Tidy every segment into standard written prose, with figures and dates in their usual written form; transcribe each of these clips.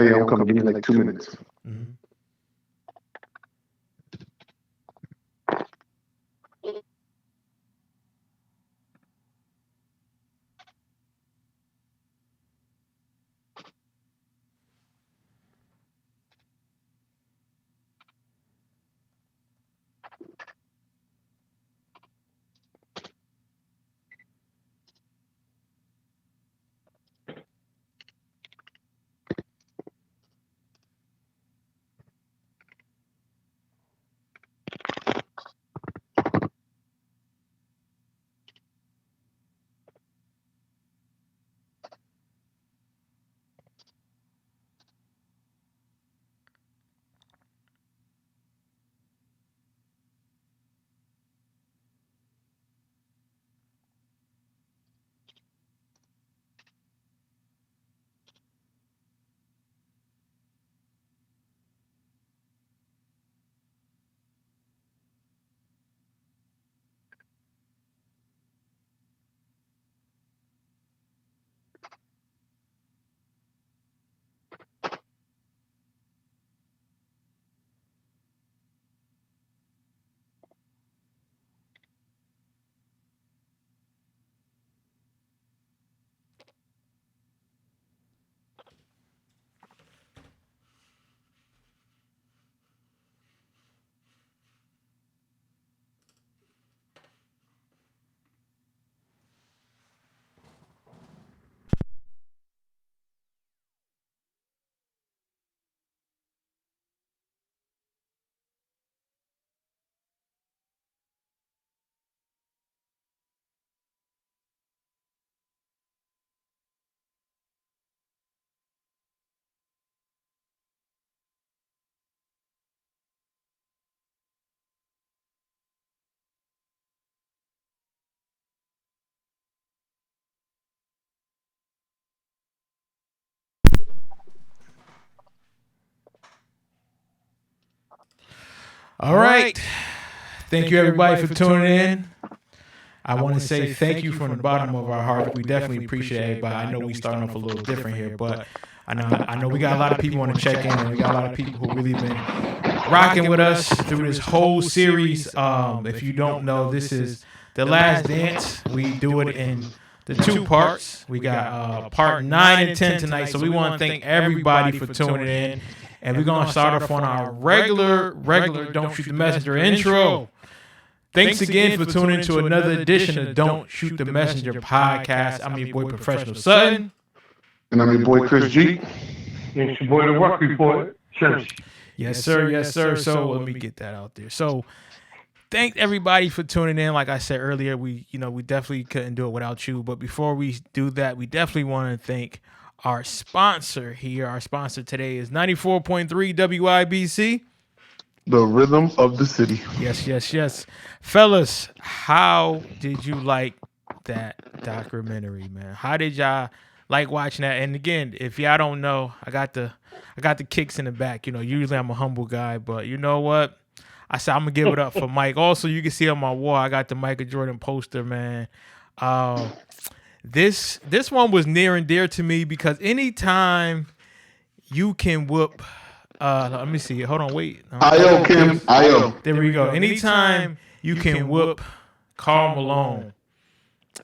Hey, I'm coming. Give me like 2 minutes. Mhm. All right. Thank you, everybody, for tuning in. I want to say thank you from the bottom of our heart. We definitely appreciate everybody. I know we starting off a little different here, but I know we got a lot of people want to check in, and we got a lot of people who really been rocking with us through this whole series. If you don't know, this is The Last Dance. We do it in the two parts. We got part 9 and 10 tonight, so we want to thank everybody for tuning in. And we're going to start off on our regular Don't Shoot the Messenger intro. Thanks again for tuning in to another edition of Don't Shoot the Messenger podcast. I'm your boy, Professional Sutton. And I'm your boy, Chris G. It's your boy, The Work Report, Church. Yes, sir. Yes, sir. So let me get that out there. So thank everybody for tuning in. Like I said earlier, we definitely couldn't do it without you. But before we do that, we definitely want to thank our sponsor here. Our sponsor today is 94.3 WIBC. The rhythm of the city. Yes. Fellas, how did you like that documentary, man? How did y'all like watching that? And again, if y'all don't know, I got the kicks in the back. Usually I'm a humble guy, but you know what? I said I'm gonna give it up for Mike. Also, you can see on my wall, I got the Michael Jordan poster, man. This one was near and dear to me because anytime you can whoop, let me see. Hold on, wait. Io, Kim. Io. There we go. Anytime you can whoop Karl Malone,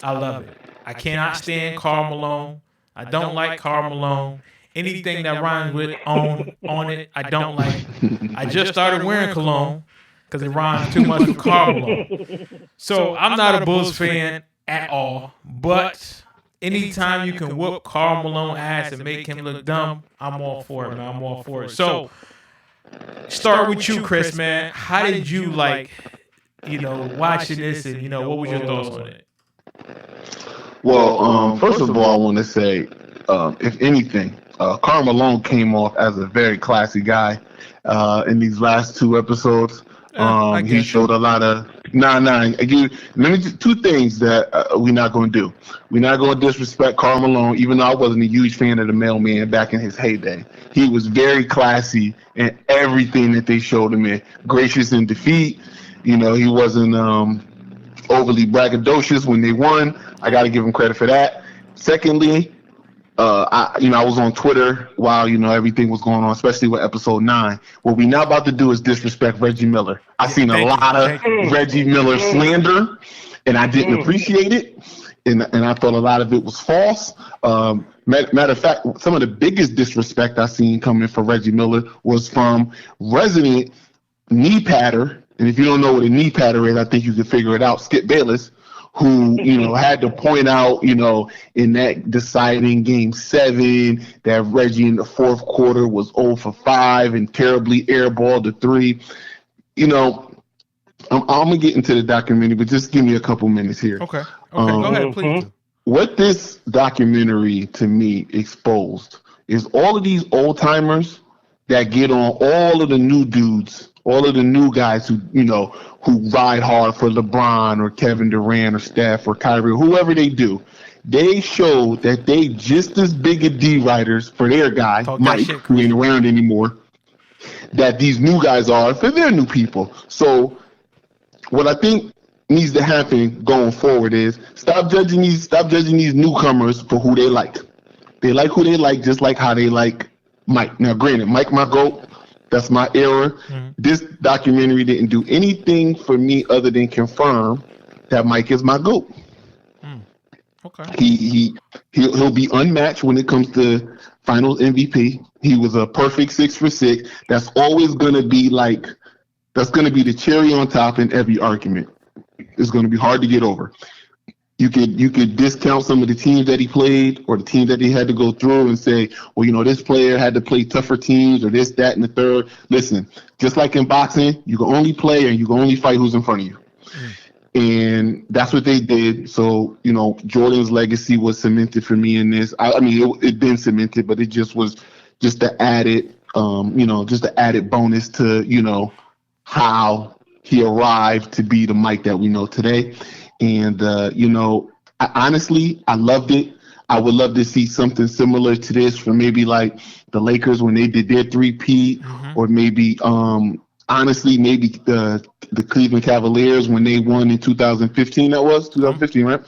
I love it. I cannot stand Karl Malone. I don't like Karl Malone. Anything that rhymes with on it, I don't like. I just started wearing cologne because it rhymes too much with Karl Malone. So I'm not a Bulls fan at all, but anytime you can whoop Karl Malone ass and make him look dumb, I'm all for it, man. I'm all for it. So start with you, Chris, man. How did you like, watching this, and what was your thoughts on it? Well, first of all, I want to say, if anything, Karl Malone came off as a very classy guy in these last two episodes. He showed a lot of two things that we're not going to do. We're not going to disrespect Karl Malone, even though I wasn't a huge fan of the mailman back in his heyday. He was very classy in everything that they showed him in. Gracious in defeat. He wasn't overly braggadocious when they won. I got to give him credit for that. Secondly, I was on Twitter while everything was going on, especially with episode 9. What we now about to do is disrespect Reggie Miller. I seen a lot of Reggie Miller slander, and I didn't appreciate it, and I thought a lot of it was false. Matter of fact, some of the biggest disrespect I seen coming for Reggie Miller was from resident knee patter, and if you don't know what a knee patter is, I think you can figure it out. Skip Bayless, who had to point out, in that deciding Game 7, that Reggie in the fourth quarter was 0 for 5 and terribly airballed the 3. I'm gonna get into the documentary, but just give me a couple minutes here. Okay. Go ahead, please. What this documentary to me exposed is all of these old timers that get on all of the new dudes, all of the new guys who ride hard for LeBron or Kevin Durant or Steph or Kyrie, whoever they do. They show that they just as big a D-riders for their guy, Mike, who ain't around anymore, that these new guys are for their new people. So what I think needs to happen going forward is stop judging these newcomers for who they like. They like who they like, just like how they like Mike. Now, granted, Mike my GOAT. That's my era. Mm-hmm. This documentary didn't do anything for me other than confirm that Mike is my GOAT. Okay. He'll be unmatched when it comes to Finals MVP. He was a perfect 6 for 6. That's always gonna be the cherry on top in every argument. It's gonna be hard to get over. You could discount some of the teams that he played or the teams that he had to go through and say, well, this player had to play tougher teams or this, that, and the third. Listen, just like in boxing, you can only play and you can only fight who's in front of you. And that's what they did. So, Jordan's legacy was cemented for me in this. It'd been cemented, but it just was just the added, just the added bonus to, how he arrived to be the Mike that we know today. And, honestly, I loved it. I would love to see something similar to this for maybe like the Lakers when they did their 3-peat, or maybe, honestly, maybe the Cleveland Cavaliers when they won in 2015. That was 2015, right?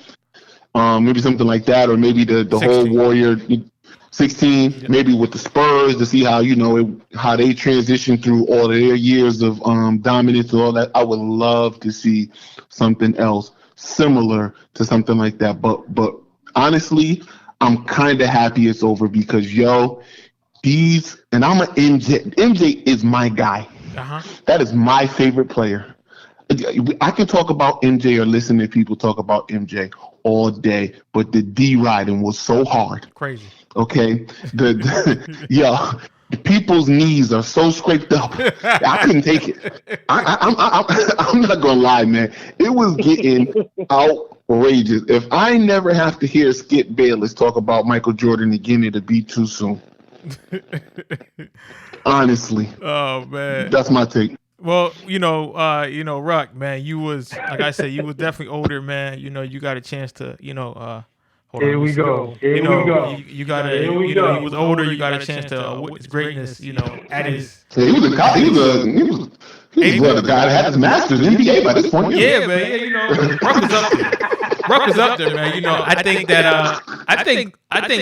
Maybe something like that, or maybe the whole Warrior 16, maybe with the Spurs to see how how they transition through all of their years of dominance and all that. I would love to see something else similar to something like that, but honestly, I'm kind of happy it's over because and I'm an MJ is my guy. That is my favorite player. I can talk about MJ or listen to people talk about MJ all day, but the D riding was so hard. Crazy. Okay, the people's knees are so scraped up. I couldn't take it. I'm not gonna lie, man. It was getting outrageous. If I never have to hear Skip Bayless talk about Michael Jordan again, it'll be too soon. Honestly. Oh man. That's my take. Well, Ruck, man, you was, like I said, you was definitely older, man. You got a chance to, Here we go. You got he was older. You got a chance to witness greatness. At his. Yeah, he was a guy that had his master's in NBA by this point. Yeah, man. Yeah, Ruck was up there. Ruck was up there, man. I think that I think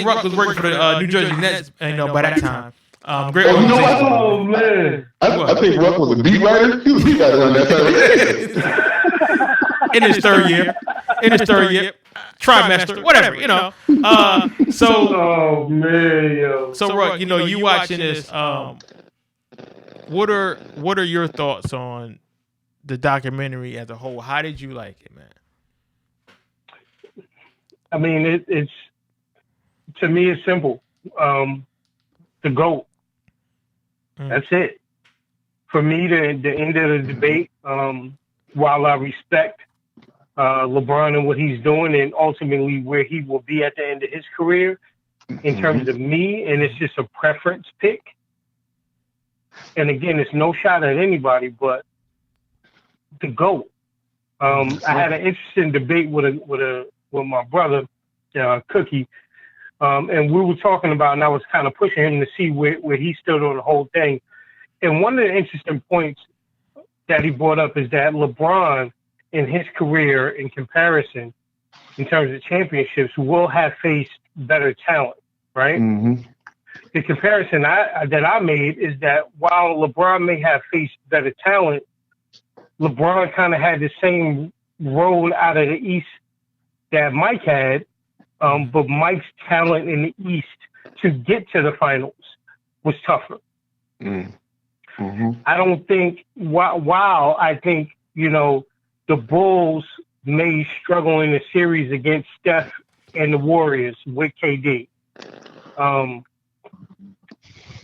Ruck was working for the New Jersey Nets. By that time. Great. Oh man. I think Ruck was a beat writer. He was a beat writer on that time. In his third year. Trimester, whatever, So, oh man, yo. So, Ruck, you watching this? What are your thoughts on the documentary as a whole? How did you like it, man? I mean, it's to me, it's simple. The GOAT. That's it. For me, the end of the debate. While I respect LeBron and what he's doing and ultimately where he will be at the end of his career in terms of me, and it's just a preference pick. And again, it's no shot at anybody, but the GOAT. I had an interesting debate with my brother, Cookie, and we were talking about, and I was kind of pushing him to see where he stood on the whole thing. And one of the interesting points that he brought up is that LeBron, in his career, in comparison, in terms of championships, will have faced better talent, right? Mm-hmm. The comparison that I made is that while LeBron may have faced better talent, LeBron kind of had the same road out of the East that Mike had, but Mike's talent in the East to get to the finals was tougher. Mm-hmm. I don't think, while I think, the Bulls may struggle in the series against Steph and the Warriors with KD.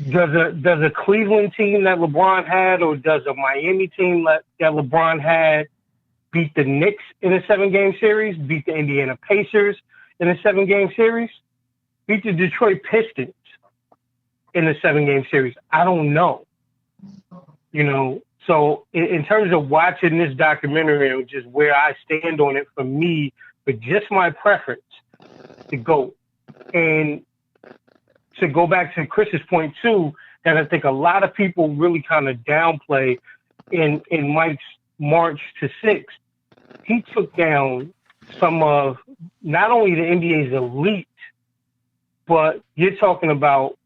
Does a Cleveland team that LeBron had, or does a Miami team that LeBron had, beat the Knicks in a 7-game series, beat the Indiana Pacers in a 7-game series, beat the Detroit Pistons in a 7-game series? I don't know. So in terms of watching this documentary and just where I stand on it, for me, but just my preference, to go. And to go back to Chris's point too, that I think a lot of people really kind of downplay in Mike's March to 6th, he took down some of not only the NBA's elite, but you're talking about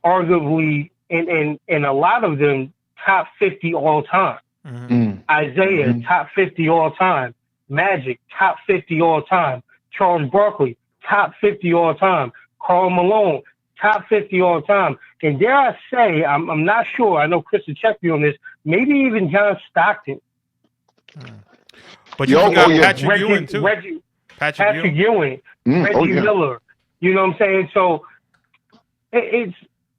arguably, and a lot of them, top 50 all time. Mm-hmm. Isaiah, top 50 all time. Magic, top 50 all time. Charles Barkley, top 50 all time. Karl Malone, top 50 all time. And dare I say, I'm not sure, I know Chris will check me on this, maybe even John Stockton. But you forgot Patrick Ewing, too. Patrick Ewing. Reggie Miller. You know what I'm saying? So it's,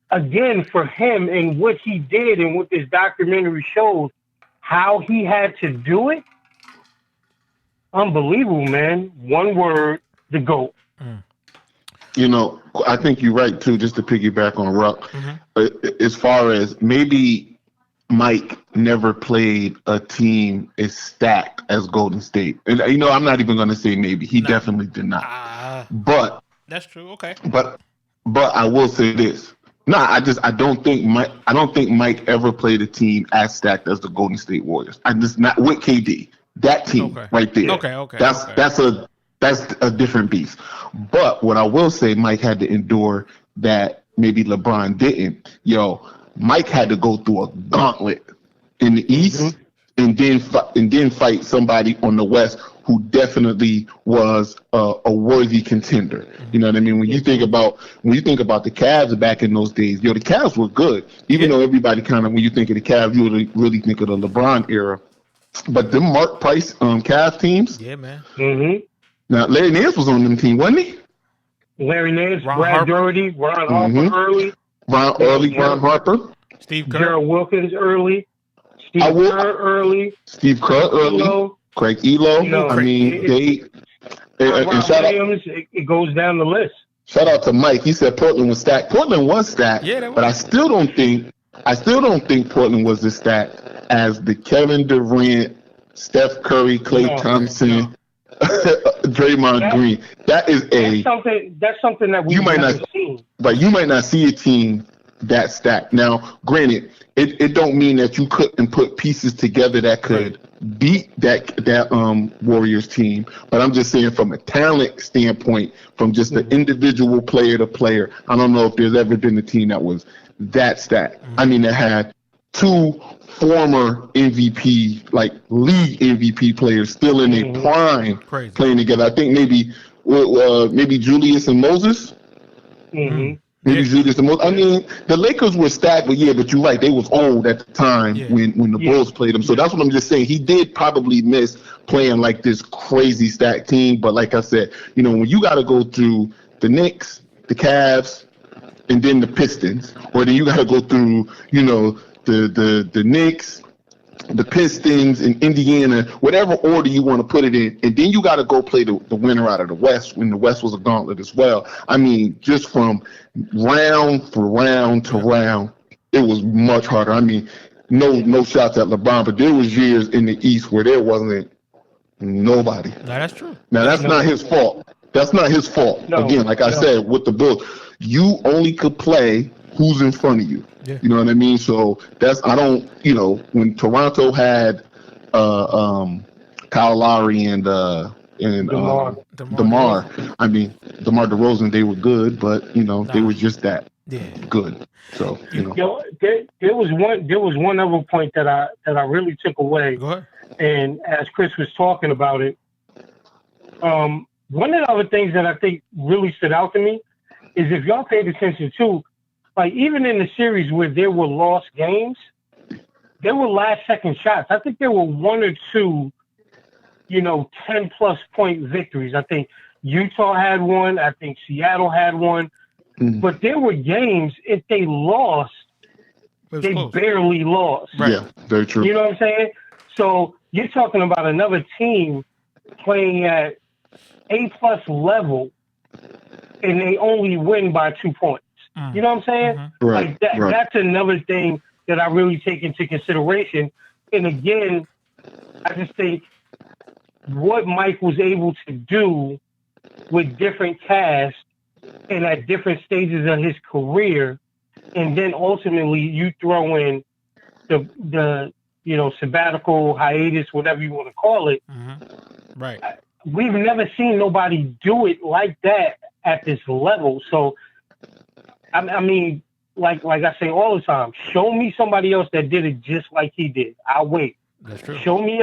again, for him and what he did and what this documentary shows, how he had to do it, unbelievable, man. One word, the GOAT. I think you're right, too, just to piggyback on Ruck. As far as maybe Mike never played a team as stacked as Golden State. And, I'm not even going to say maybe. He definitely did not. But that's true. Okay. But I will say this. I don't think Mike ever played a team as stacked as the Golden State Warriors. I just not with KD. That team right there. Okay. That's a different beast. But what I will say, Mike had to endure that maybe LeBron didn't. Mike had to go through a gauntlet in the East and then fight somebody on the West who definitely was a worthy contender. You know what I mean? When you think about the Cavs back in those days, the Cavs were good. Even though everybody kind of, when you think of the Cavs, you really think of the LeBron era. But them Mark Price Cavs teams. Yeah, man. Now Larry Nance was on them team, wasn't he? Larry Nance, Brad Daugherty, Ron Harper early. Ron Harper. Steve Kerr. Gerald Wilkins early. Steve Kerr early. Craig Elo. And shout out, it goes down the list. Shout out to Mike. He said Portland was stacked. Portland was stacked, but I still don't think Portland was as stacked as the Kevin Durant, Steph Curry, Klay Thompson, Draymond Green. That's something that we might not see. But you might not see a team that stacked. Now, granted, it don't mean that you couldn't put pieces together that could beat that Warriors team. But I'm just saying, from a talent standpoint, from just the individual player to player, I don't know if there's ever been a team that was that stacked. I mean, that had two former MVP, like league MVP players still in their prime playing together. I think maybe Julius and Moses. Maybe Julius and Moses. I mean, the Lakers were stacked, but you're right. They was old at the time when the Bulls played them. So that's what I'm just saying. He did probably miss playing like this crazy stacked team. But like I said, when you got to go through the Knicks, the Cavs, and then the Pistons, or then you got to go through, the Knicks, the Pistons, and Indiana, whatever order you want to put it in, and then you got to go play the winner out of the West when the West was a gauntlet as well. I mean, just from round for round to round, it was much harder. I mean, no shots at LeBron, but there was years in the East where there wasn't nobody. No, that's true. Now, that's not his fault. That's not his fault. No, again, like I said, with the Bulls, you only could play who's in front of you. Yeah. You know what I mean? So when Toronto had Kyle Lowry and and DeMar. I mean, DeMar DeRozan, they were good, but they were just that good. So there was one other point that I really took away. Go ahead. And as Chris was talking about it, one of the other things that I think really stood out to me is if y'all paid attention to, like even in the series where there were lost games, there were last second shots. I think there were one or two, 10+ point victories. I think Utah had one. I think Seattle had one. Mm-hmm. But there were games, if they lost, they close. Barely lost. Right. Yeah, very true. You know what I'm saying? So you're talking about another team playing at A+ level, and they only win by 2 points. You know what I'm saying? Mm-hmm. Right. Like that, that's another thing that I really take into consideration. And again, I just think what Mike was able to do with different casts and at different stages of his career, and then ultimately you throw in the sabbatical, hiatus, whatever you want to call it. Mm-hmm. Right. We've never seen nobody do it like that at this level. So, I mean, like I say all the time, show me somebody else that did it just like he did. I'll wait. That's true. Show me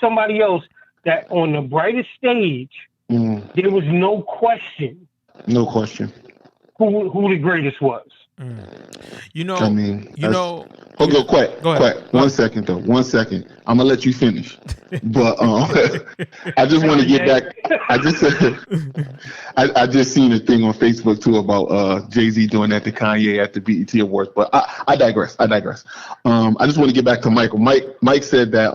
somebody else that on the brightest stage, there was no question. No question. Who the greatest was. Hold on, quick. 1 second though. 1 second. I'm gonna let you finish. But I just want to get back. I just seen a thing on Facebook too about Jay-Z doing that to Kanye at the BET Awards. But I digress. I just want to get back to Michael. Mike said that.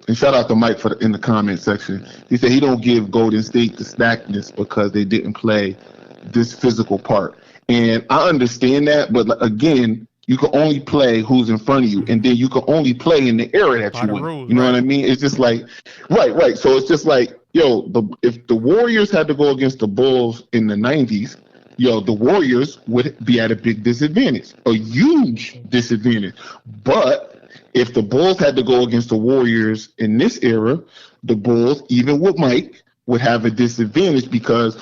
And shout out to Mike in the comment section. He said he don't give Golden State the stackness because they didn't play this physical part. And I understand that, but again, you can only play who's in front of you, and then you can only play in the era that you in. You know what I mean? It's just like, right. So it's just like, if the Warriors had to go against the Bulls in the 90s, the Warriors would be at a big disadvantage, a huge disadvantage. But if the Bulls had to go against the Warriors in this era, the Bulls, even with Mike, would have a disadvantage because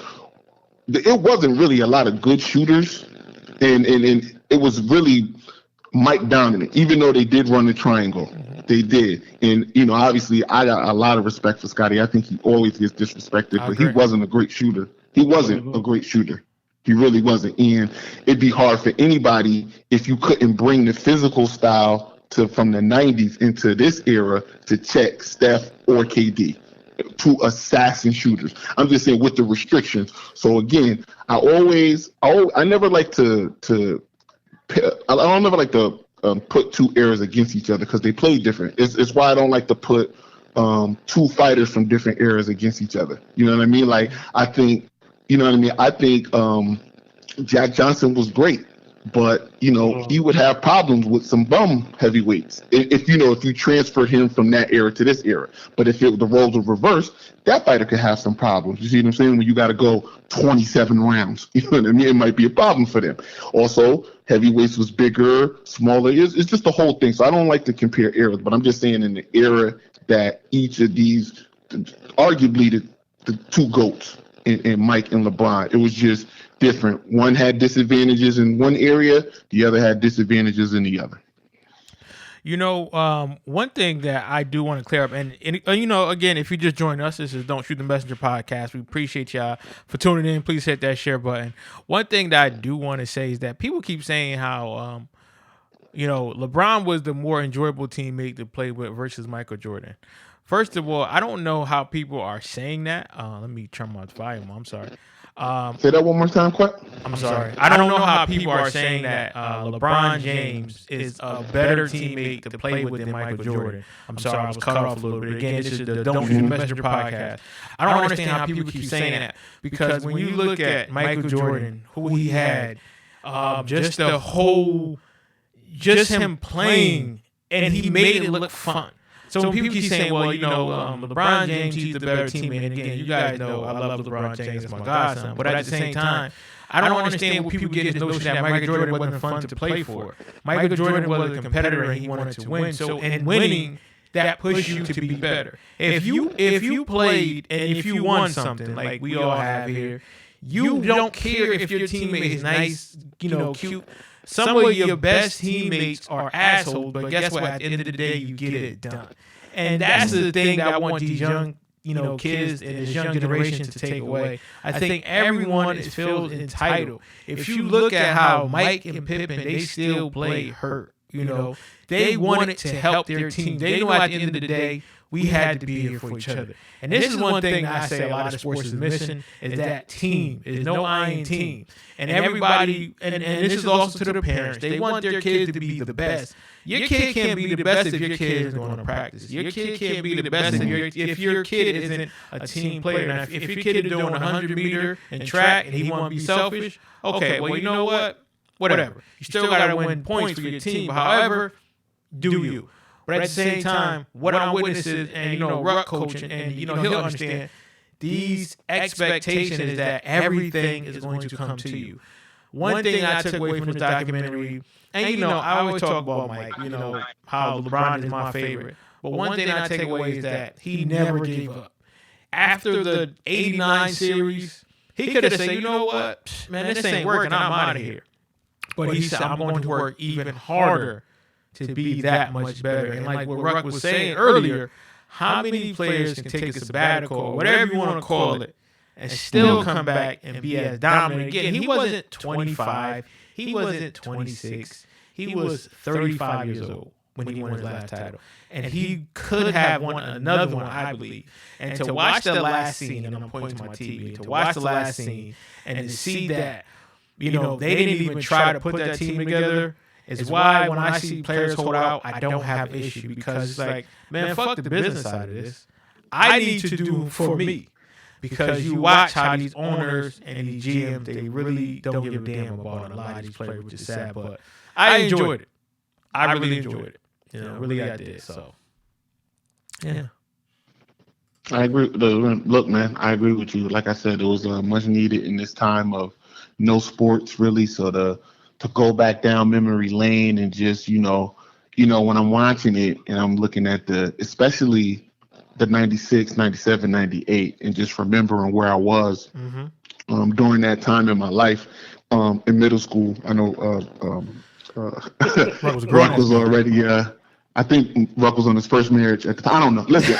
it wasn't really a lot of good shooters, and it was really Mike dominant, even though they did run the triangle. They did. And, obviously, I got a lot of respect for Scottie. I think he always gets disrespected, but he wasn't a great shooter. He wasn't a great shooter. He really wasn't. And it'd be hard for anybody if you couldn't bring the physical style from the 90s into this era to check Steph or KD. To assassin shooters. I'm just saying with the restrictions. So again, I never like to put two eras against each other because they play different. It's why I don't like to put two fighters from different eras against each other. You know what I mean? Like I think Jack Johnson was great. But he would have problems with some bum heavyweights if you transferred him from that era to this era. But if the roles were reversed, that fighter could have some problems. You see what I'm saying? When you got to go 27 rounds, you know what I mean? It might be a problem for them. Also, heavyweights was bigger, smaller. It's just the whole thing. So I don't like to compare eras, but I'm just saying in the era that each of these, arguably the two GOATs in Mike and LeBron, it was just different. One had disadvantages in one area, the other had disadvantages in the other. One thing that I do want to clear up, and again, if you just joined us, this is Don't Shoot the Messenger podcast. We appreciate y'all for tuning in. Please hit that share button. One thing that I do want to say is that people keep saying how, LeBron was the more enjoyable teammate to play with versus Michael Jordan. First of all, I don't know how people are saying that. Let me turn my volume. I'm sorry. Say that one more time, quick. I'm sorry. I don't know how people are saying that LeBron James is a better teammate to play with than Michael Jordan. I'm sorry, I was cut off a little bit. Again, this is the Don't Shoot the Messenger podcast. I don't understand how people keep saying that because when you look at Michael Jordan, who he had, just him playing, and he made it look fun. So when people keep saying, well, LeBron James, he's the better teammate. And again, you guys know I love LeBron James. That's my godson. But at the same time, I don't understand where people get this notion that Michael Jordan wasn't fun to play for. Michael Jordan was a competitor and he wanted to win. So in winning, that push you to be better. If you played and if you won something like we all have here, you don't care if your teammate is nice, cute. Some of your best teammates are assholes, but guess what? At the end of the day, you get it done. And that's the thing that I want these young, kids and this young generation to take away. I think everyone feels entitled. If you look at how Mike and Pippen, they still play hurt. They wanted to help their team. They know at the end of the day, we had to be here for each other. And this is one thing I say a lot of sports is missing is that team. Is no I in team. And everybody, and this is also to the parents. They want their kids to be the best. Your kid can't be the best if your kid isn't going to practice. Your kid can't be the best if your kid isn't a team player. Now, if your kid is doing 100-meter and track and he want to be selfish, okay, well, you know what? Whatever. You still got to win points for your team. However, do you? But at the same time, what I'm witnessing, and Ruck coaching, and he'll understand, these expectations is that everything is going to come to you. One thing I took away from this documentary, and I always talk about Mike, how LeBron is my favorite. But one thing I take away is that he never gave up. After the '89 series, he could have said, you know what, man, this ain't working, I'm out of here. But he said, I'm going to work even harder to be that much better. And like what Ruck was saying earlier, how many players can take a sabbatical or whatever you want to call it and still come back and be as dominant again? He wasn't 25. He wasn't 26. He was 35 years old when he won his last title. And he could have won another one, I believe. And to watch the last scene, and I'm pointing to my TV, to watch the last scene and to see that, they didn't even try to put that team together, is why when I see players hold out, I don't have issue, because it's like, man, fuck the business side of this. I need to do for me, because you watch how these owners and these GMs, they really don't give a damn about a lot of these players, which is sad. But I enjoyed it. I really enjoyed it. Really I did. So, yeah. I agree. Look, man, I agree with you. Like I said, it was much needed in this time of no sports, really. So to go back down memory lane and just, when I'm watching it and I'm looking at especially the 96, 97, 98, and just remembering where I was during that time in my life in middle school. I know Ruck was already, I think Ruck was on his first marriage at the time. I don't know. Listen,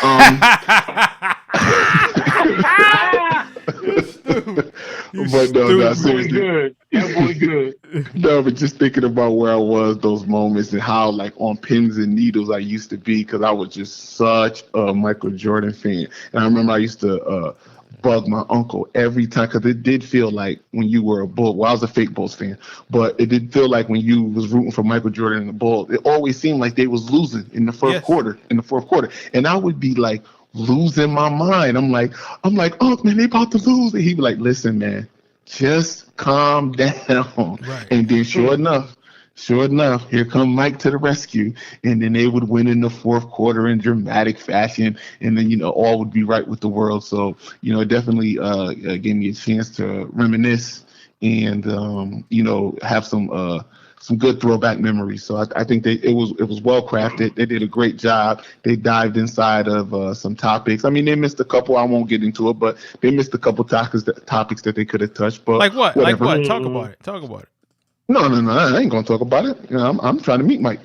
but no, seriously. Good. That boy good. No, but just thinking about where I was, those moments, and how like on pins and needles I used to be, because I was just such a Michael Jordan fan. And I remember I used to bug my uncle every time, because it did feel like when you were a Bull. Well, I was a fake Bulls fan, but it did feel like when you was rooting for Michael Jordan and the Bulls, it always seemed like they was losing in the fourth quarter, and I would be like losing my mind. I'm like, oh man, they about to lose. And he'd be like, listen, man, just calm down. Right. And then sure enough, here come Mike to the rescue. And then they would win in the fourth quarter in dramatic fashion. And then, all would be right with the world. So, it definitely gave me a chance to reminisce and, have some good throwback memories. So I think it was well crafted. They did a great job. They dived inside of some topics. I mean, they missed a couple. I won't get into it, but they missed a couple topics that they could have touched. But like what? Whatever. Like what? Talk about it. No, I ain't gonna talk about it. I'm trying to meet Mike.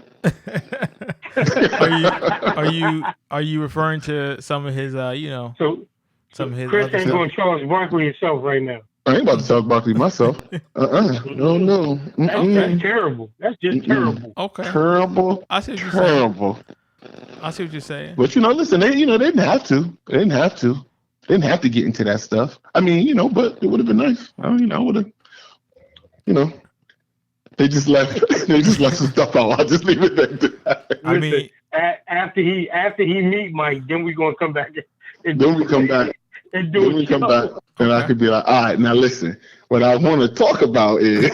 Are you referring to some of his some of his? Chris ain't going to Charles Barkley himself right now. I ain't about to Charles Barkley myself. No. That's terrible. That's just terrible. Okay. Terrible. I see what you're terrible. Saying. I see what you're saying. But listen, they didn't have to. They didn't have to get into that stuff. I mean, but it would have been nice. I would have. They just left. They just left some stuff out. I'll just leave it there. I mean, after he meet Mike, then we gonna come back. Then we come back. And do it. Come back, and I could be like, all right, now listen. What I want to talk about is.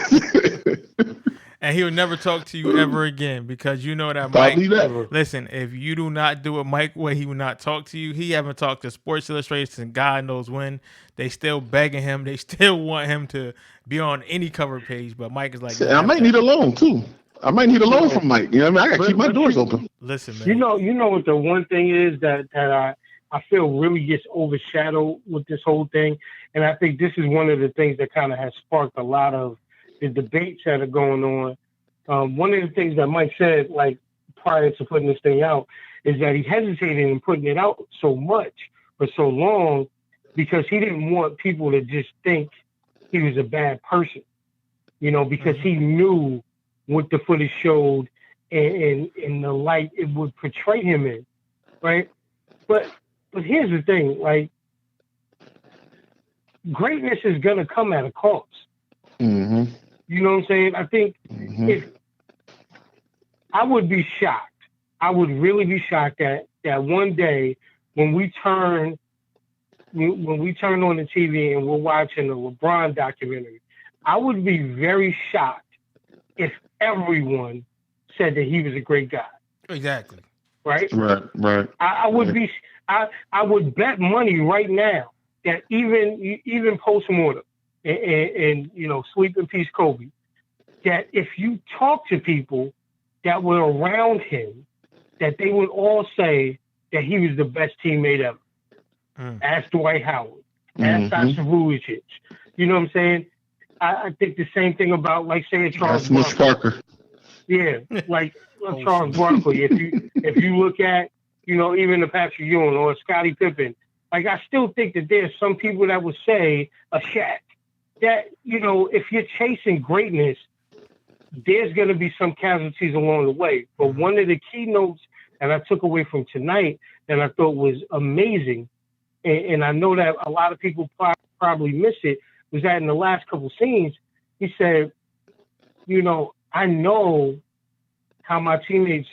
And he would never talk to you ever again, because you know that Mike. Never. Listen, if you do not do it Mike way, he will not talk to you. He haven't talked to Sports Illustrated since God knows when. They still begging him. They still want him to be on any cover page. But Mike is like, I might need a loan too. I might need a loan from Mike. You know what I mean? I gotta keep my doors open. Listen, man. You know what the one thing is that I feel really gets overshadowed with this whole thing, and I think this is one of the things that kind of has sparked a lot of the debates that are going on. One of the things that Mike said, like prior to putting this thing out, is that he hesitated in putting it out so much for so long because he didn't want people to just think he was a bad person, you know, because he knew what the footage showed and the light it would portray him in, right? But here's the thing, like, greatness is gonna come at a cost. Mm-hmm. You know what I'm saying? I think if I would be shocked, I would really be shocked that one day when we turn on the TV and we're watching a LeBron documentary, I would be very shocked if everyone said that he was a great guy. Exactly. Right? Right. I would be I would bet money right now that even post-mortem and you know, sleep in peace Kobe, that if you talk to people that were around him, that they would all say that he was the best teammate ever. Ask Dwight Howard. Ask Sasha Vujacic. You know what I'm saying? I think the same thing about, like, say, Charles Parker. Yeah, like Charles Barkley. If you look at, you know, even the Patrick Ewing or Scottie Pippen, like, I still think that there's some people that would say a Shaq, that, you know, if you're chasing greatness, there's going to be some casualties along the way. But one of the keynotes that I took away from tonight that I thought was amazing, and I know that a lot of people probably miss it, was that in the last couple scenes, he said, you know, I know how my teammates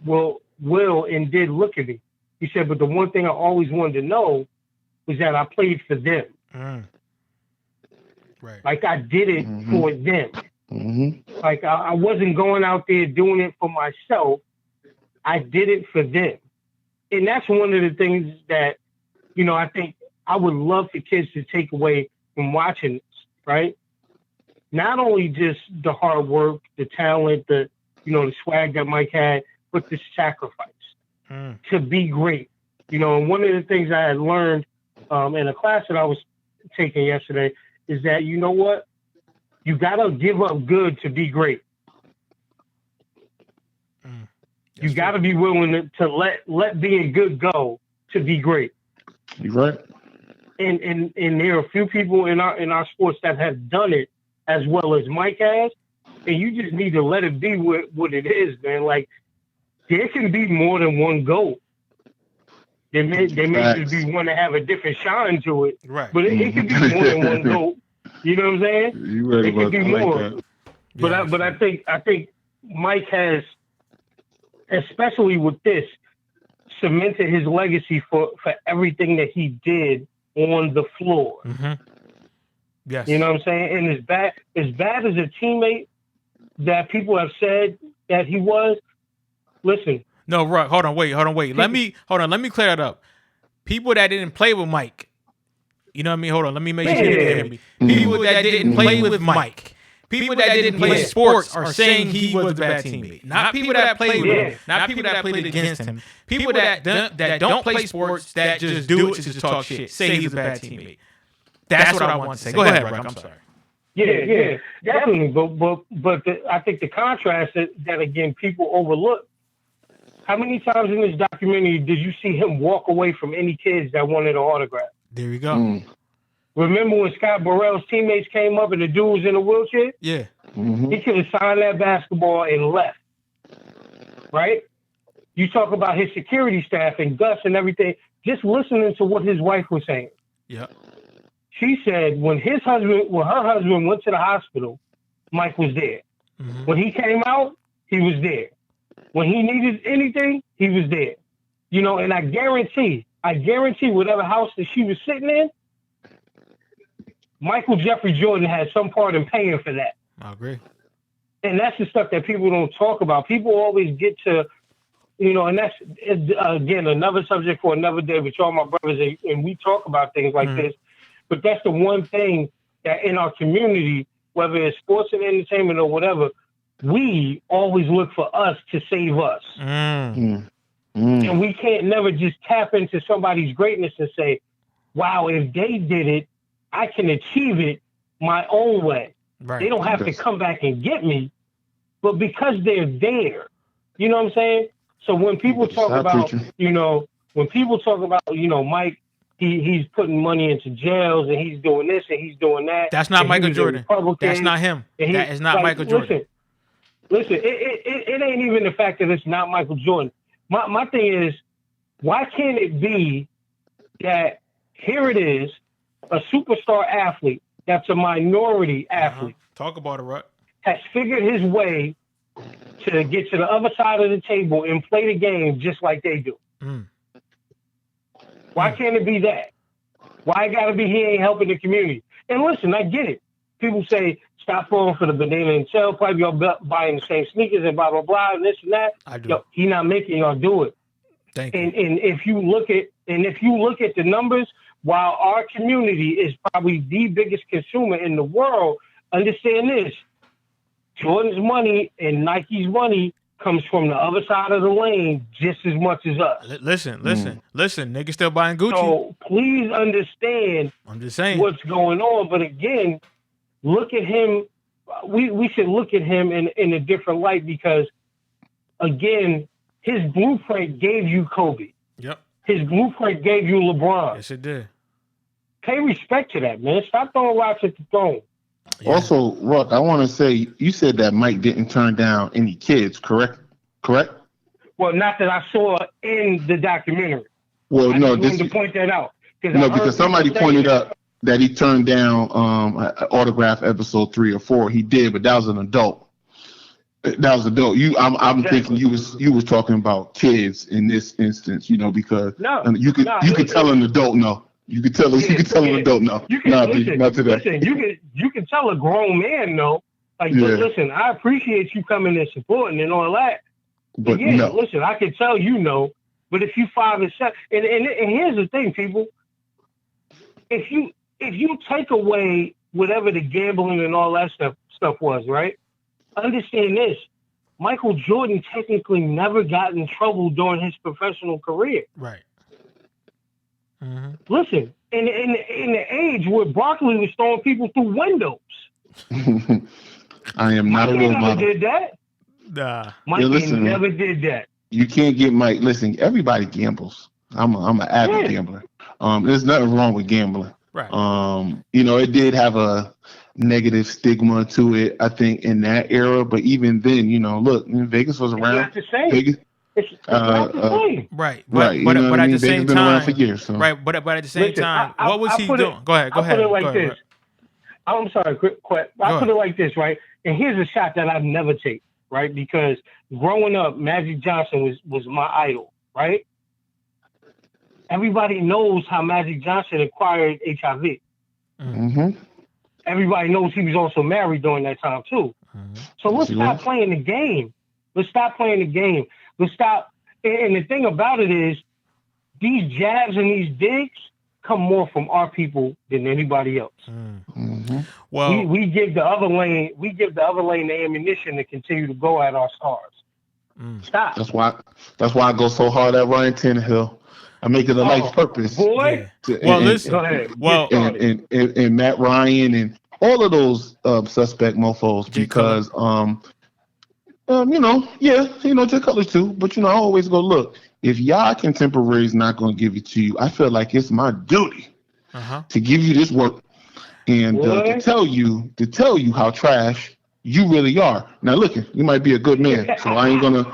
will and did look at me. He said, but the one thing I always wanted to know was that I played for them. Right. Like, I did it for them. Like, I wasn't going out there doing it for myself. I did it for them. And that's one of the things that, you know, I think I would love for kids to take away from watching this, right? Not only just the hard work, the talent, the swag that Mike had, but the sacrifice to be great. You know, and one of the things I had learned in a class that I was taking yesterday is that, you know what? You got to give up good to be great. You got to be willing to let being good go to be great. You're right. And there are a few people in our sports that have done it as well as Mike has, and you just need to let it be what it is, man. Like, there can be more than one goal. There may just be one that have a different shine to it, right? But it can be more than one goal. You know what I'm saying? You right, it could be more. Like but I think Mike has, especially with this, cemented his legacy for everything that he did on the floor. Yes. You know what I'm saying? And as bad as a teammate that people have said that he was, listen. No, right. Hold on, wait. Let me clear that up. People that didn't play with Mike. You know what I mean? Hold on. Let me make sure you hear me. People that didn't play with Mike. People that didn't play sports are saying he was a bad teammate. Not people that played with him. Not people that played against him. People that don't play sports, that just do it to just talk shit. Say he's a bad teammate. That's what I want to say. Go ahead, Brock. I'm sorry. Yeah, definitely. But I think the contrast that again people overlook. How many times in this documentary did you see him walk away from any kids that wanted an autograph? There you go. Remember when Scott Burrell's teammates came up and the dude was in a wheelchair? Yeah. He could have signed that basketball and left. Right? You talk about his security staff and Gus and everything. Just listening to what his wife was saying. Yeah. She said when her husband went to the hospital, Mike was there. When he came out, he was there. When he needed anything, he was there. You know, and I guarantee whatever house that she was sitting in, Michael Jeffrey Jordan had some part in paying for that. I agree. And that's the stuff that people don't talk about. People always get to, you know, and that's, again, another subject for another day with all my brothers, and we talk about things like this. But that's the one thing that in our community, whether it's sports and entertainment or whatever, we always look for us to save us. And we can't never just tap into somebody's greatness and say, wow, if they did it, I can achieve it my own way. Right. They don't have to come back and get me, but because they're there, you know what I'm saying? So when people talk about, Mike, he's putting money into jails and he's doing this and he's doing that. That's not Michael Jordan. That's not him. That is not Michael Jordan. Listen, it ain't even the fact that it's not Michael Jordan. My thing is, why can't it be that here it is, a superstar athlete that's a minority athlete. Talk about it, right? Has figured his way to get to the other side of the table and play the game just like they do. Why can't it be that? Why it got to be he ain't helping the community? And listen, I get it. People say, stop falling for the banana and tailpipe. Y'all buying the same sneakers and blah, blah, blah, and this and that. I do. Yo, he not making y'all do it. Thank you. And if you look at the numbers, while our community is probably the biggest consumer in the world, understand this: Jordan's money and Nike's money comes from the other side of the lane just as much as us. Listen. Niggas still buying Gucci. So please understand. I'm just saying what's going on. But again, look at him. We should look at him in a different light because, again, his blueprint gave you Kobe. Yep. His blueprint gave you LeBron. Yes, it did. Pay respect to that, man. Stop throwing rocks at the throne. Yeah. Also, Rock, I want to say, you said that Mike didn't turn down any kids, correct? Well, not that I saw in the documentary. Well, I wanted to point that out. Because somebody pointed out that he turned down Autograph episode 3 or 4. He did, but that was an adult. I'm thinking you was talking about kids in this instance, because you could tell an adult no. You could tell an adult no. Not today. Listen, you can tell a grown man no. Listen, I appreciate you coming and supporting and all that. But no. Listen, I can tell you no. But if you 5 and 7, and here's the thing, people. If you take away whatever the gambling and all that stuff was, right? Understand this: Michael Jordan technically never got in trouble during his professional career. Right. Listen, in the age where Barkley was throwing people through windows. I am not a role model. Did that? Nah. Mike never did that. You can't get Mike. Listen, everybody gambles. I'm an avid gambler. There's nothing wrong with gambling. Right. It did have a negative stigma to it, I think, in that era. But even then, look, Vegas was around. It's not the same. Vegas, it's not the same. Right. But at the same time, around for years, so. Right. But at the same time, what was he doing? Go ahead. I'll put it like this. I'm sorry, quick. I'll put it like this, right? And here's a shot that I've never taken, right? Because growing up, Magic Johnson was my idol, right? Everybody knows how Magic Johnson acquired HIV. Mm-hmm. Everybody knows he was also married during that time too. Mm-hmm. So let's stop playing the game. Let's stop. And the thing about it is, these jabs and these digs come more from our people than anybody else. Mm-hmm. Well, we give the other lane the ammunition to continue to go at our stars. Stop. That's why I go so hard at Ryan Tannehill. I make it a life purpose. Boy. Listen. Go ahead. And Matt Ryan and all of those suspect mofos because Jay Cutler too. But I always go, look, if y'all contemporaries not gonna give it to you, I feel like it's my duty to give you this work and to tell you how trash you really are. Now, look, you might be a good man, so I ain't gonna,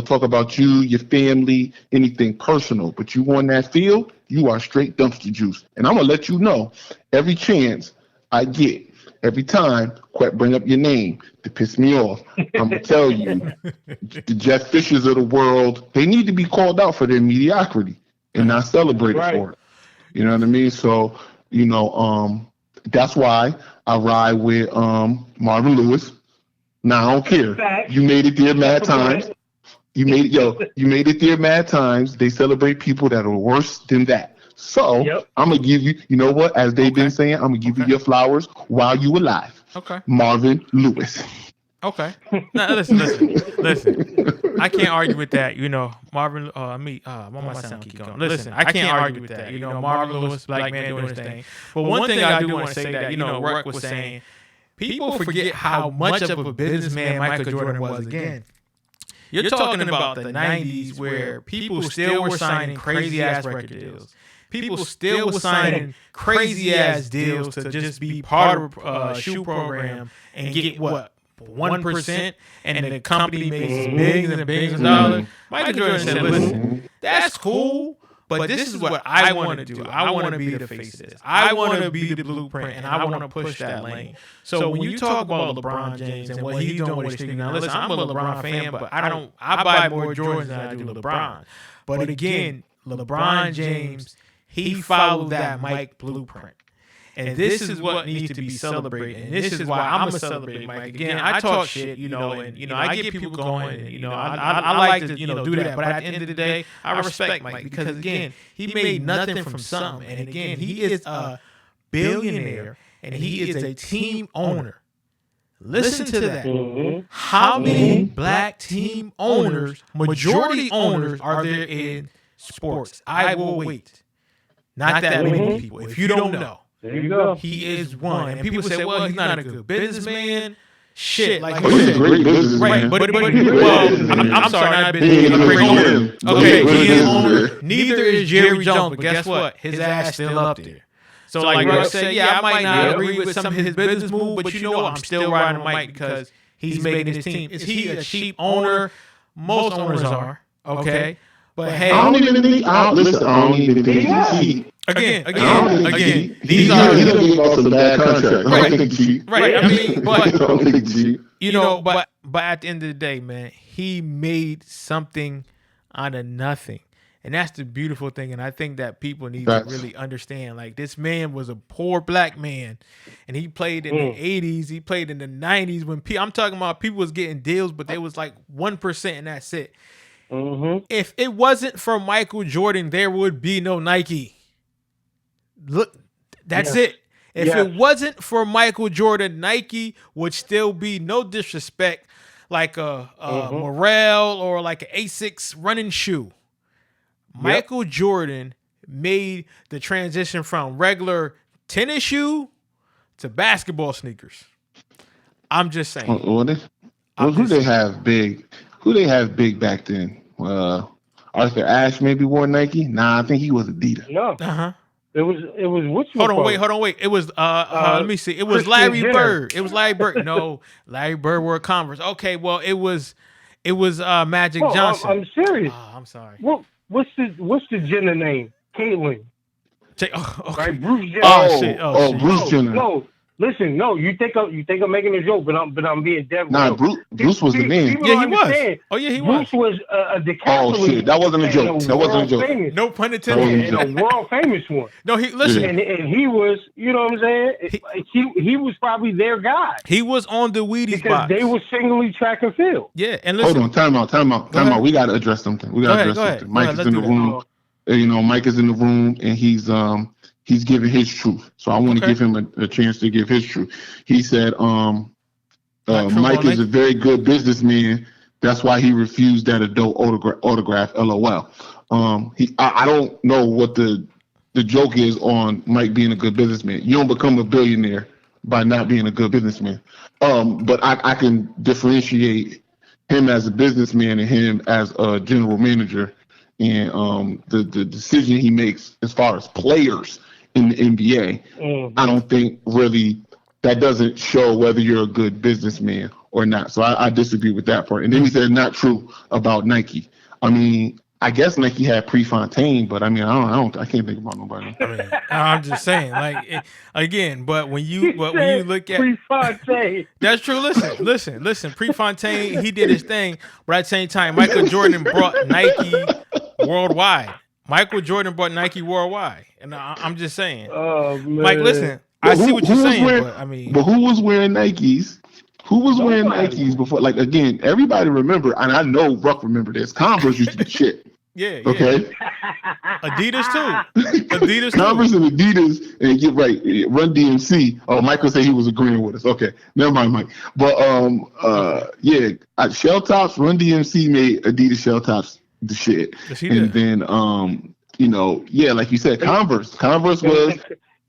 talk about you, your family, anything personal. But you on that field, you are straight dumpster juice, and I'm gonna let you know every chance I get, every time Quet bring up your name to piss me off. I'm gonna tell you, the Jeff Fishers of the world, they need to be called out for their mediocrity and not celebrated for it. You know what I mean? So, that's why I ride with Marvin Lewis. Now I don't care. You made it there mad times. You made it there mad times. They celebrate people that are worse than that. So I'm gonna give you, as they've been saying, I'm gonna give you your flowers while you alive. Okay. Marvin Lewis. Okay. Now listen. I can't argue with that. You know, Marvin. My sound keep going. Listen, I can't argue with that. You know, Marvin Lewis, black man doing his thing. But one thing I do want to say that Ruck was saying, people forget how much of a businessman Michael Jordan was. Again, you're talking about the '90s where people still were signing crazy ass record deals. People still were signing crazy ass deals to just be part of a shoe program and get what 1%, and the company makes billions and billions of dollars. Michael Jordan said, "Listen, that's cool, but this is what I want to do. I want to be the face of this. I want to be the blueprint, and I want to push that lane." So when you talk about LeBron James and what he's doing with his sneakers, now listen, I'm a LeBron fan, but I buy more Jordans than I do LeBron. But again, LeBron James, he followed that Mike blueprint. And this is what needs to be celebrated. And this is why I'm going to celebrate Mike. Again, I talk shit, and, I get people going. And, I like to, do that. But at the end of the day, I respect Mike because, again, he made nothing from something. And, again, he is a billionaire, and he is a team owner. Listen to that. Mm-hmm. How many black team owners, majority owners, are there in sports? I will wait. Not that many people. If you don't know. There you go. He is one. And people say, well, he's not a good businessman. Shit. Like he's a great businessman. Right. But I'm sorry, not a businessman. A great owner. Okay, he is owner. Neither is Jerry Jones. But guess what? His ass still up there. So like Russ said, I might not agree with some of his business moves, but you know what? I'm still riding Mike because he's making his team. Is he a cheap owner? Most owners are. Okay. But hey, I don't even think he's cheap. Again. These are he done off some bad contracts. Right. I don't think cheap. Right. I mean, but I don't think cheap. But at the end of the day, man, he made something out of nothing. And that's the beautiful thing. And I think that people need to really understand. Like, this man was a poor black man. And he played in the 80s. He played in the 90s. When I'm talking about people was getting deals, but they was like 1% and that's it. Mm-hmm. If it wasn't for Michael Jordan, there would be no Nike. Look, that's it. If it wasn't for Michael Jordan, Nike would still be, no disrespect, like a Morel or like an Asics running shoe. Michael Jordan made the transition from regular tennis shoe to basketball sneakers. I'm just saying. Who they have big back then? Arthur Ashe maybe wore Nike. Nah, I think he was Adidas. No. It was which one? Hold on, wait. It was let me see. It was Larry Bird. It was Larry Bird. No, Larry Bird wore Converse. Okay, well it was Magic Johnson. I'm serious. Oh, I'm sorry. What's the Jenner name? Caitlyn. Okay. Right, Bruce Jenner. Oh, shit. Bruce Jenner. No. Listen, no, you think I'm making a joke, but I'm being dead. Nah, Bruce was the man. Yeah, he was. Oh yeah, he was. Bruce was a decathlete. Oh shit, that wasn't a joke. That wasn't a joke. Famous, no pun intended. And a world famous one. No, listen. And he was, you know what I'm saying? He was probably their guy. He was on the Wheaties box. Because they were singly track and field. Yeah, and listen. Hold on, time out. We got to address something. Mike is in the room. Mike is in the room, and he's giving his truth. So I want to give him a chance to give his truth. He said, Mike is a very good businessman. That's why he refused that adult autograph, LOL. I don't know what the joke is on Mike being a good businessman. You don't become a billionaire by not being a good businessman. But I can differentiate him as a businessman and him as a general manager and the decision he makes as far as players in the NBA. I don't think really that doesn't show whether you're a good businessman or not. So I disagree with that part. And then he said not true about Nike. I mean, I guess Nike had Prefontaine, but I mean, I can't think about nobody. I'm just saying, like, again, but when you look at Prefontaine, that's true. Listen. Prefontaine, he did his thing, but at the same time, Michael Jordan brought Nike worldwide. And I'm just saying. Oh man, Mike, listen, I see what you're saying, but I mean, but who was wearing Nikes? Who was wearing Nikes before? Like, again, everybody remember, and I know Ruck remember this. Converse used to be shit. Yeah. Okay. Adidas too. Converse and Adidas, and you're right. Run DMC. Oh, Michael said he was agreeing with us. Okay, never mind, Mike. But yeah, Shell Tops, Run DMC made Adidas Shell Tops the shit. Yes, he and did. then yeah, like you said, Converse. Converse was.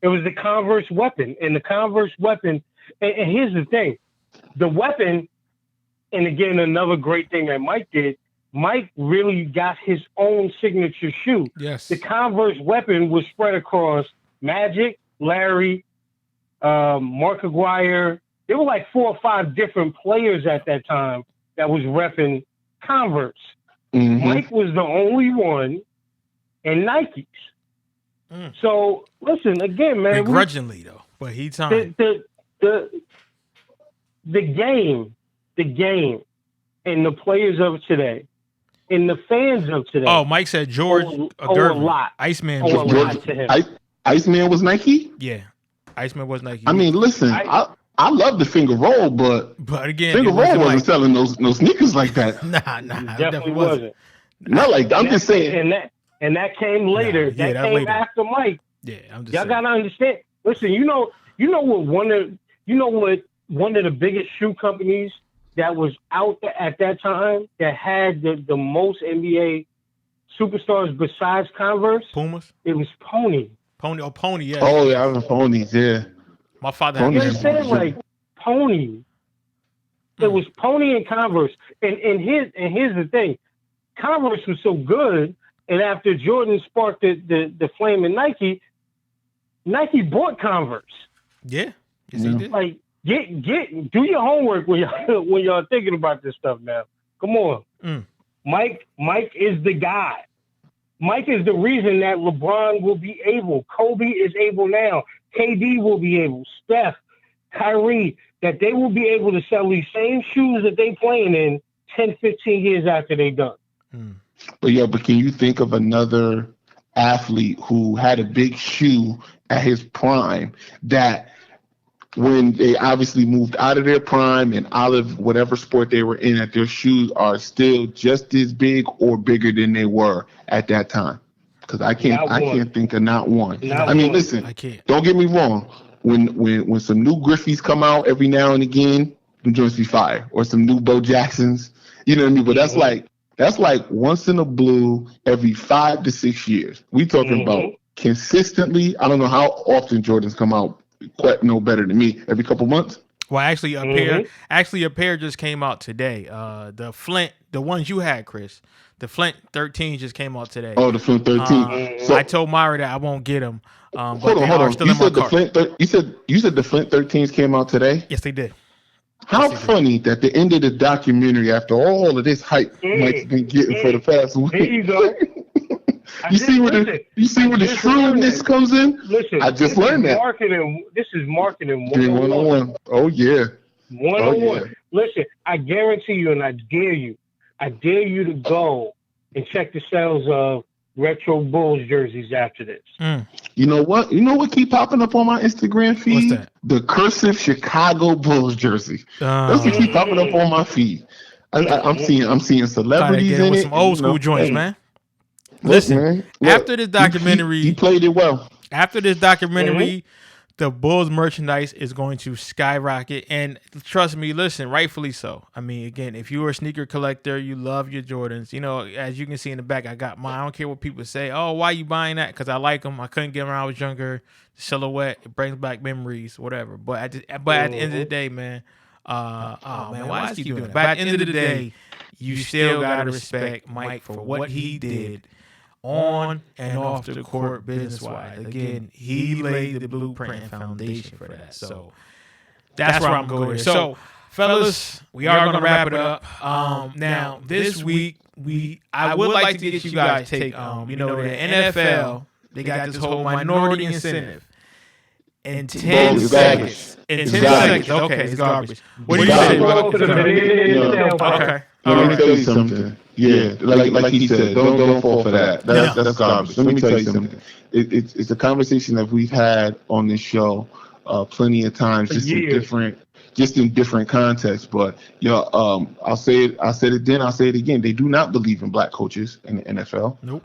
It was the Converse weapon, and the Converse weapon. And here's the thing, the weapon. And again, another great thing that Mike did. Mike really got his own signature shoe. Yes. The Converse weapon was spread across Magic, Larry, Mark Aguirre. There were like 4 or 5 different players at that time that was repping Converse. Mm-hmm. Mike was the only one, and Nikes. So listen again, man. Begrudgingly though, but he signed. The game, and the players of today. And the fans of today. Oh, Mike said George a lot. Iceman was was George, to him. Iceman was Nike? Yeah. Iceman was Nike. I mean, listen, I love the finger roll, but again, finger roll wasn't selling no sneakers like that. Nah, definitely wasn't. Not like that. I'm just saying. And that came later. That came later. after Mike. Yeah, I'm just y'all saying. gotta understand. Listen, you know what one of the biggest shoe companies that was out there at that time that had the most NBA superstars besides Converse? Pumas? It was Pony. Pony, yeah. Oh, yeah, I have ponies, yeah. My father You had understand? Like, Pony. It was Pony and Converse. And here's the thing. Converse was so good, and after Jordan sparked the flame in Nike bought Converse. Yeah. Yes, he did. Like, do your homework when y'all thinking about this stuff now. Come on. Mike is the guy. Mike is the reason that LeBron will be able. Kobe is able now. KD will be able. Steph, Kyrie, that they will be able to sell these same shoes that they playing in 10, 15 years after they done. But can you think of another athlete who had a big shoe at his prime that when they obviously moved out of their prime and out of whatever sport they were in, that their shoes are still just as big or bigger than they were at that time? Because I can't think of not one. Listen, I can't. Don't get me wrong. When some new Griffies come out every now and again, them joints be fire. Or some new Bo Jacksons, you know what I mean? But that's like once in a blue every 5 to 6 years. We talking about consistently. I don't know how often Jordans come out. Quite no better than me. Every couple months. Well, actually, a pair just came out today. The Flint, the ones you had, Chris. The Flint 13 just came out today. Oh, the Flint 13. So I told Myra that I won't get them. Hold on. Still in my cart. You said the Flint 13s came out today? Yes, they did. How funny that the end of the documentary, after all of this hype Mike's been getting for the past week. There you go. You see where the shrewdness comes in? Listen, I just learned that. This is marketing 101. Oh, yeah. 101. Listen, I guarantee you and I dare you to go and check the sales of retro Bulls jerseys after this. You know what? Keep popping up on my Instagram feed? What's that? The cursive Chicago Bulls jersey. That's what keep popping up on my feed. I'm seeing celebrities in with it. Some old school joints, man. Listen, after this documentary, he played it well. After this documentary, the Bulls merchandise is going to skyrocket, and trust me, listen, rightfully so. I mean, again, if you're a sneaker collector, you love your Jordans. You know, as you can see in the back, I got mine. I don't care what people say. Oh, why you buying that? Because I like them. I couldn't get them when I was younger. The silhouette, it brings back memories, whatever. But at the end of the day, man, why is he doing that? But at the end of the day, you still gotta respect Mike for what he did on and off the court business-wise. Again, he laid the blueprint and foundation for that. So that's where I'm going. So, fellas, we are going to wrap it up. Now, this week, I would like to get you guys' take. The NFL, they got this whole minority incentive. In 10 seconds. In 10 seconds. Okay, it's garbage. What do you say? Okay. Let me tell you something. Yeah, like he said, don't fall for that. That's garbage. Let me tell you something. It's a conversation that we've had on this show plenty of times, just in different contexts. But I'll say it. I said it then. I'll say it again. They do not believe in black coaches in the NFL. Nope.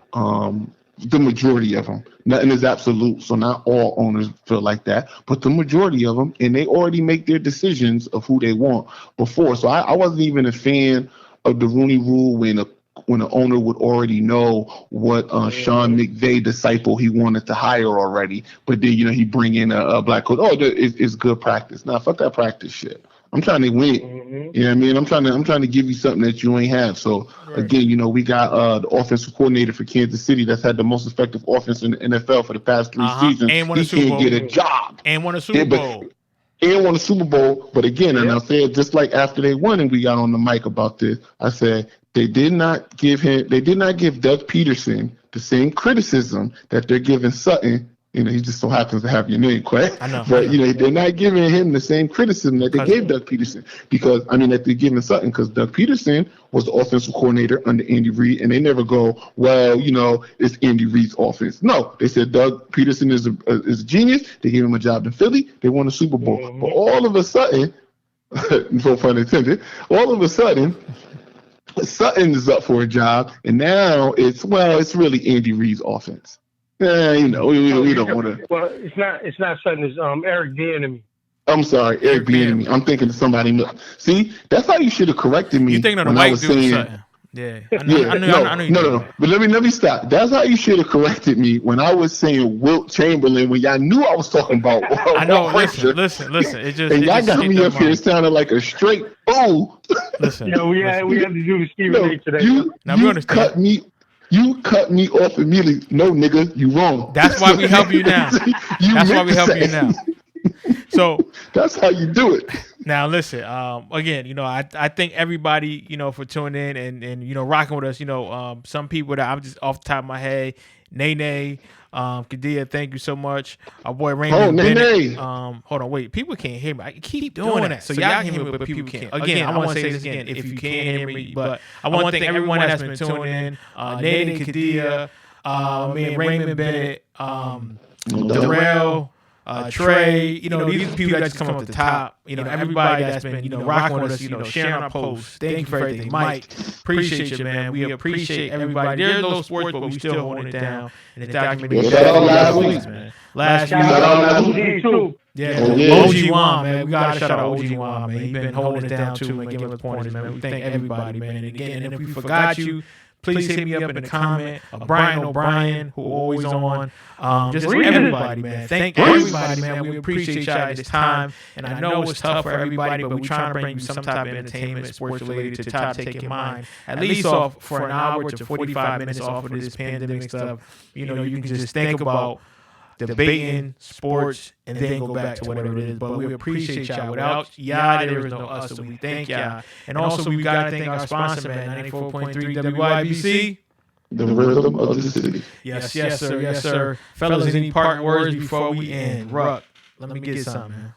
The majority of them. Nothing is absolute, so not all owners feel like that, but the majority of them, and they already make their decisions of who they want before. So I wasn't even a fan of the Rooney Rule when an owner would already know what Sean McVay disciple he wanted to hire already, but then he bring in a black coach. Oh, it's good practice. Nah, fuck that practice shit. I'm trying to win. You know what I mean? I'm trying to give you something that you ain't have. So again, we got the offensive coordinator for Kansas City that's had the most effective offense in the NFL for the past 3 seasons. And won he can't get a job. And won a Super Bowl. And won a Super Bowl. But again, and I said just like after they won and we got on the mic about this, I said they did not give Doug Peterson the same criticism that they're giving Sutton. He just so happens to have your name, Quay. I know. But, they're not giving him the same criticism that they gave Doug Peterson. Because, that they're giving Sutton. Because Doug Peterson was the offensive coordinator under Andy Reid. And they never go, well, it's Andy Reid's offense. No, they said Doug Peterson is a genius. They gave him a job in Philly. They won a Super Bowl. But all of a sudden, no pun intended, all of a sudden, Sutton is up for a job. And now it's really Andy Reid's offense. Yeah, we don't want to. Well, it's not Sutton. It's Eric Bieniemy. I'm sorry, Eric Bieniemy. I'm thinking of somebody new. See, that's how you should have corrected me. You thinking of the white dude Sutton? Yeah. I knew. No. But let me stop. That's how you should have corrected me when I was saying Wilt Chamberlain when y'all knew I was talking about. I know. Listen. Y'all got me up here sounding like a straight fool. Listen. We had to do the Stephen A today. You cut me off immediately. No, nigga, you wrong. That's why we help you now. So that's how you do it. Now listen, again, I thank everybody, for tuning in and rocking with us. Some people that I'm just off the top of my head, Nene, Kadia, thank you so much. Our boy Raymond Bennett. Hold on, wait, people can't hear me. I keep doing that. So y'all can hear me, but people can't. Again, I want to say this again. If you can't hear me, but I want to thank everyone that's been tuning in. Nene, Kadia, me and Raymond Bennett, Darrell. Trey, these are people that just come up the top. Everybody that's been, rocking with us, sharing our posts. Thank you for everything. Mike, appreciate you, man. We appreciate everybody. There's no sports, but we still holding it down. And the documentary. Shout out last week, man. Last week. OG Juan, man. We got to shout out OG Juan, man. He's been holding it down, too, and giving us pointers, man. We thank everybody, man. And again, and if we forgot you, please hit me up in the comment. Brian O'Brien, who always on. Just everybody, man. Thank everybody, man. We appreciate y'all at this time. And I know it's tough for everybody, but we're trying to bring you some type of entertainment, sports related to try to take your mind at least off for an hour to 45 minutes off of this pandemic stuff. You can just think about debating sports and then go back to whatever it is. But we appreciate y'all. Without y'all, there is no us. So we thank y'all. And also, we got to thank our sponsor, man, 94.3 WYBC. The rhythm of the city. Yes, sir. Fellas, any parting words before we end? Ruck, let me get some, man.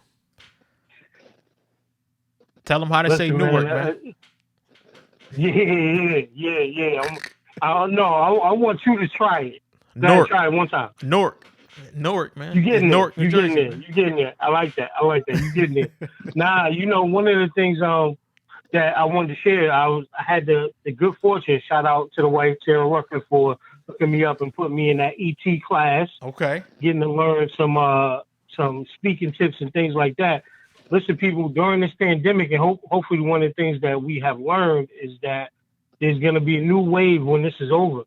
Tell them how to say Newark, man. Yeah. I want you to try it. Newark. Try it one time. Newark, man. You getting there. You getting there. I like that. You getting there. Nah, one of the things that I wanted to share, I had the good fortune, shout out to the wife, Tara Rucker, for hooking me up and putting me in that ET class. Okay. Getting to learn some speaking tips and things like that. Listen, people, during this pandemic, and hopefully one of the things that we have learned is that there's going to be a new wave when this is over.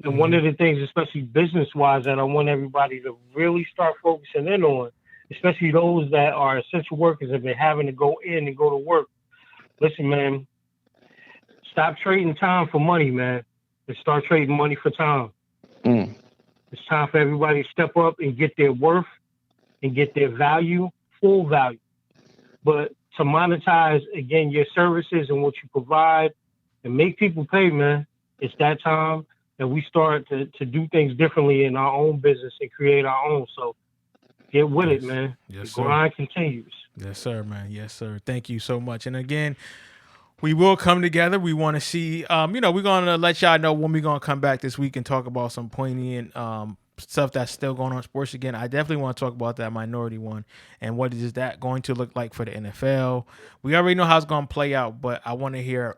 And one of the things, especially business-wise, that I want everybody to really start focusing in on, especially those that are essential workers have been having to go in and go to work. Listen, man, stop trading time for money, man, and start trading money for time. It's time for everybody to step up and get their worth and get their value, full value. But to monetize, again, your services and what you provide and make people pay, man, it's that time that we start to do things differently in our own business and create our own. So get with it, man. Yes, the grind continues. Yes, sir, man. Yes, sir. Thank you so much. And again, we will come together. We want to see, we're going to let y'all know when we're going to come back this week and talk about some poignant stuff that's still going on in sports again. I definitely want to talk about that minority one and what is that going to look like for the NFL. We already know how it's going to play out, but I want to hear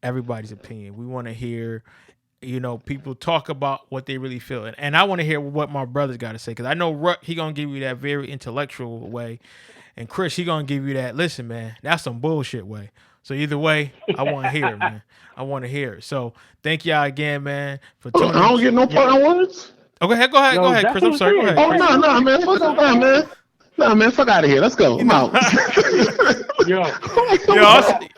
everybody's opinion. We want to hear, people talk about what they really feel, and I want to hear what my brother's got to say, because I know Ruck, he gonna give you that very intellectual way, and Chris, he gonna give you that, listen, man, that's some bullshit way. So either way, I want to hear it, man. I want to hear it. So thank y'all again, man, for tuning in. I don't get no part on words. Oh, go ahead, Chris. I'm sorry. Go ahead. Oh, no, man. Fuck up, man. Nah, man, fuck out of here. Let's go. I'm out. Okay,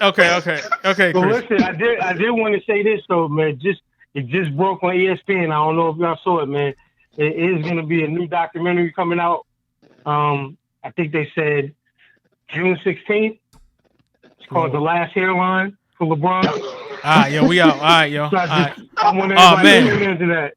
Chris. But listen, I did want to say this though, man. It just broke on ESPN. I don't know if y'all saw it, man. It is going to be a new documentary coming out. I think they said June 16th. It's called The Last Hairline for LeBron. All right, yo, we out. All right, yo. I want everybody to tune into that.